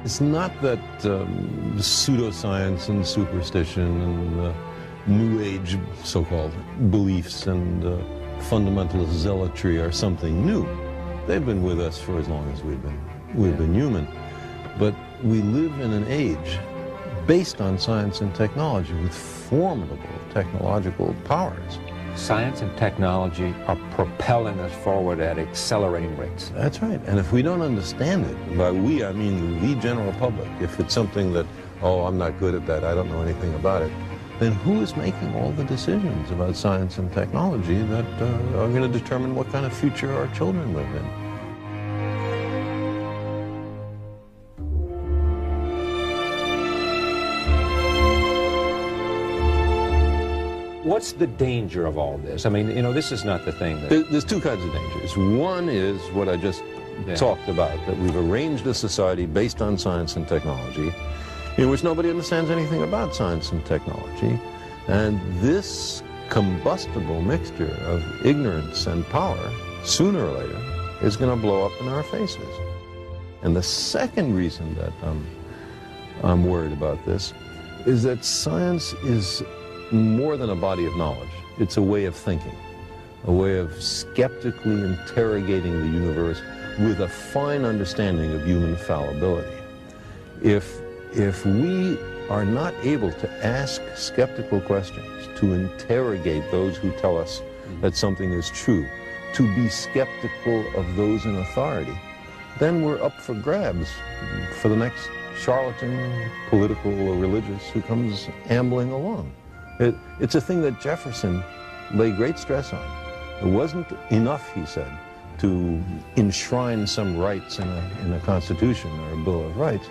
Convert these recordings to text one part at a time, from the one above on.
It's not that pseudoscience and superstition and New Age so-called beliefs and fundamentalist zealotry are something new. They've been with us for as long as we've been human. But we live in an age based on science and technology with formidable technological powers. Science and technology are propelling us forward at accelerating rates. That's right. And if we don't understand it, by we I mean the general public, if it's something that, oh, I'm not good at that, I don't know anything about it, then who is making all the decisions about science and technology that are going to determine what kind of future our children live in? What's the danger of all this? I mean, you know, this is not the thing that... There's two kinds of dangers. One is what I just talked about, that we've arranged a society based on science and technology, in which nobody understands anything about science and technology. And this combustible mixture of ignorance and power, sooner or later, is going to blow up in our faces. And the second reason that I'm worried about this is that science is more than a body of knowledge. It's a way of thinking, a way of skeptically interrogating the universe with a fine understanding of human fallibility. If we are not able to ask skeptical questions, to interrogate those who tell us that something is true, to be skeptical of those in authority, then we're up for grabs for the next charlatan, political or religious, who comes ambling along. It's a thing that Jefferson laid great stress on. It wasn't enough, he said, to enshrine some rights in a Constitution or a Bill of Rights.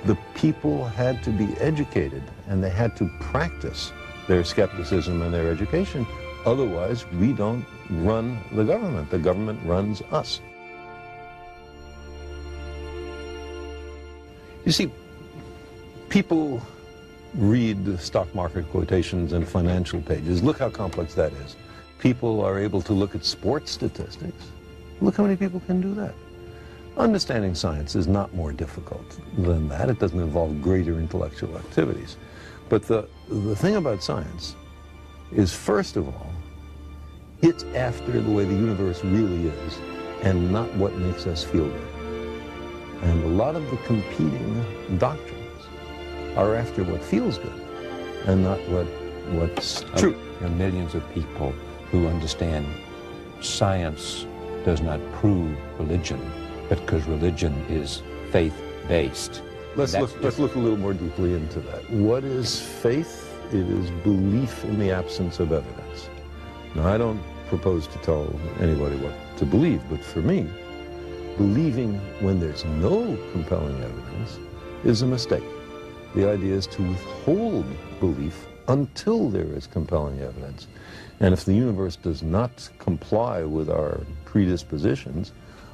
The people had to be educated, and they had to practice their skepticism and their education. Otherwise, we don't run the government. The government runs us. You see, people read the stock market quotations and financial pages. Look how complex that is. People are able to look at sports statistics. Look how many people can do that. Understanding science is not more difficult than that. It doesn't involve greater intellectual activities. But the thing about science is, first of all, it's after the way the universe really is and not what makes us feel good. And a lot of the competing doctrines are after what feels good and not what's true. There are millions of people who understand science does not prove religion, but because religion is faith-based. Let's look a little more deeply into that. What is faith? It is belief in the absence of evidence. Now, I don't propose to tell anybody what to believe, but for me, believing when there's no compelling evidence is a mistake. The idea is to withhold belief until there is compelling evidence. And if the universe does not comply with our predispositions,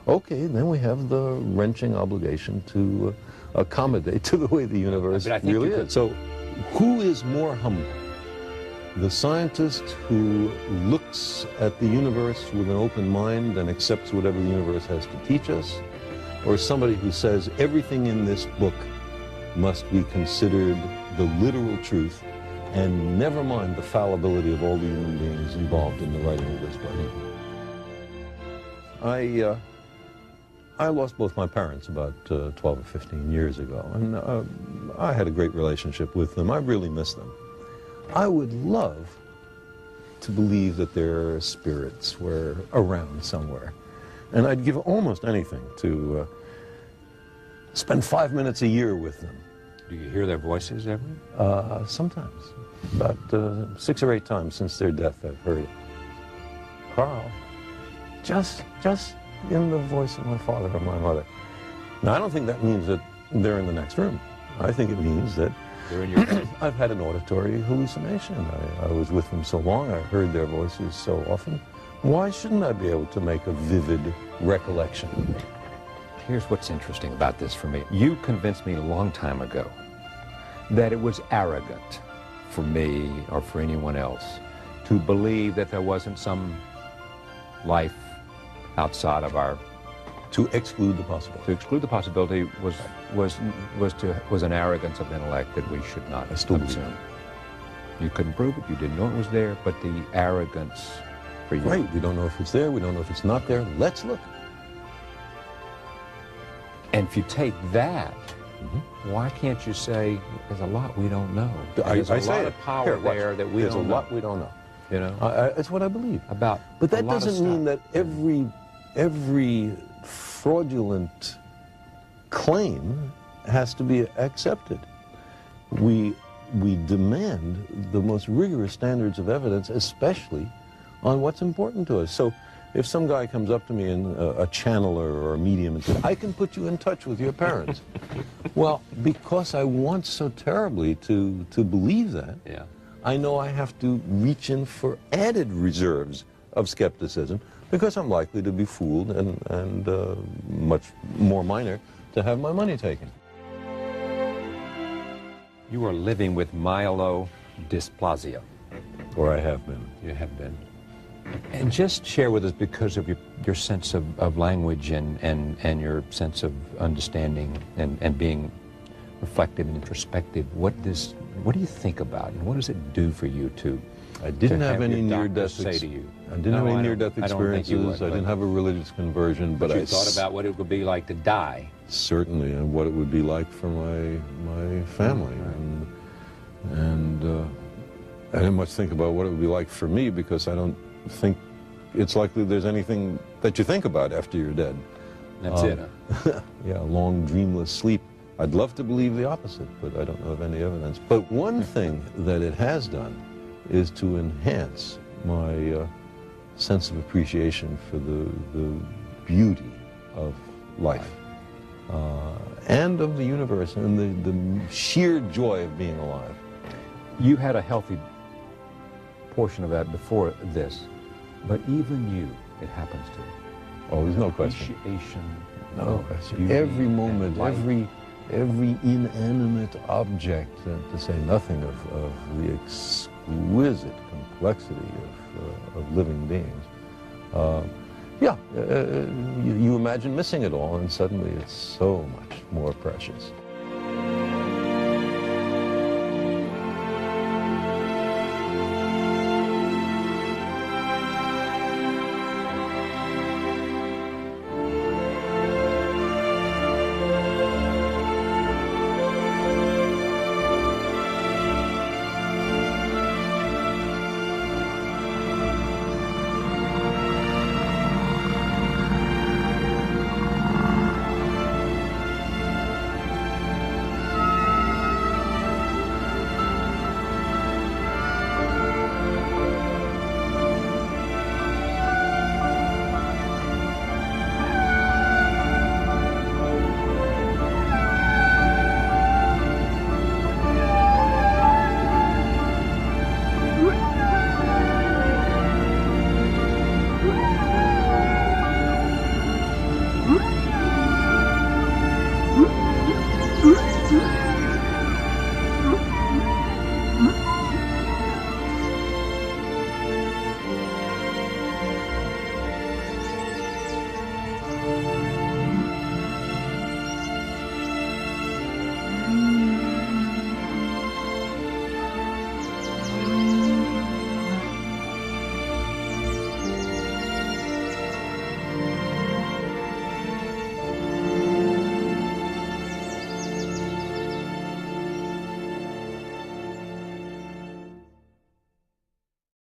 okay, then we have the wrenching obligation to accommodate to the way the universe really is. So who is more humble? The scientist who looks at the universe with an open mind and accepts whatever the universe has to teach us, or somebody who says everything in this book must be considered the literal truth, and never mind the fallibility of all the human beings involved in the writing of this book? I lost both my parents about 12 or 15 years ago, and I had a great relationship with them. I really miss them. I would love to believe that their spirits were around somewhere, and I'd give almost anything to spend 5 minutes a year with them. Do you hear their voices ever? Sometimes. About 6 or 8 times since their death I've heard it. Carl, just in the voice of my father or my mother. Now, I don't think that means that they're in the next room. I think it means that they're in your I've had an auditory hallucination. I was with them so long, I heard their voices so often. Why shouldn't I be able to make a vivid recollection? Here's what's interesting about this for me. You convinced me a long time ago that it was arrogant for me or for anyone else to believe that there wasn't some life outside of our To exclude the possibility. To exclude the possibility was an arrogance of intellect that we should not assume. You couldn't prove it, you didn't know it was there, but the arrogance for you. Right, we don't know if it's there, we don't know if it's not there, let's look. And if you take that, why can't you say, there's a lot we don't know? There's a lot of power there that we don't know. There's a lot we don't know. You know? It's what I believe. But that doesn't mean that every fraudulent claim has to be accepted. We demand the most rigorous standards of evidence, especially on what's important to us. So if some guy comes up to me, and a channeler or a medium, and says, I can put you in touch with your parents. Well, because I want so terribly to believe that, I know I have to reach in for added reserves of skepticism, because I'm likely to be fooled and much more minor to have my money taken. You are living with myelodysplasia. Or I have been. You have been. And just share with us, because of your sense of language and your sense of understanding and being reflective and introspective, what do you think about, and what does it do for you to I didn't have any near-death experiences. I didn't have a religious conversion, but I thought about what it would be like to die. Certainly, and what it would be like for my family, and I didn't much think about what it would be like for me, because I don't think it's likely there's anything that you think about after you're dead. That's it. Huh? Yeah, long dreamless sleep. I'd love to believe the opposite, but I don't know of any evidence. But one thing that it has done is to enhance my sense of appreciation for the beauty of life and of the universe, and the sheer joy of being alive. You had a healthy portion of that before this, but even you, it happens to. Oh, there's no question. Appreciation. No question. Every moment, every inanimate object, to say nothing of the exquisite complexity of living beings. You imagine missing it all, and suddenly it's so much more precious.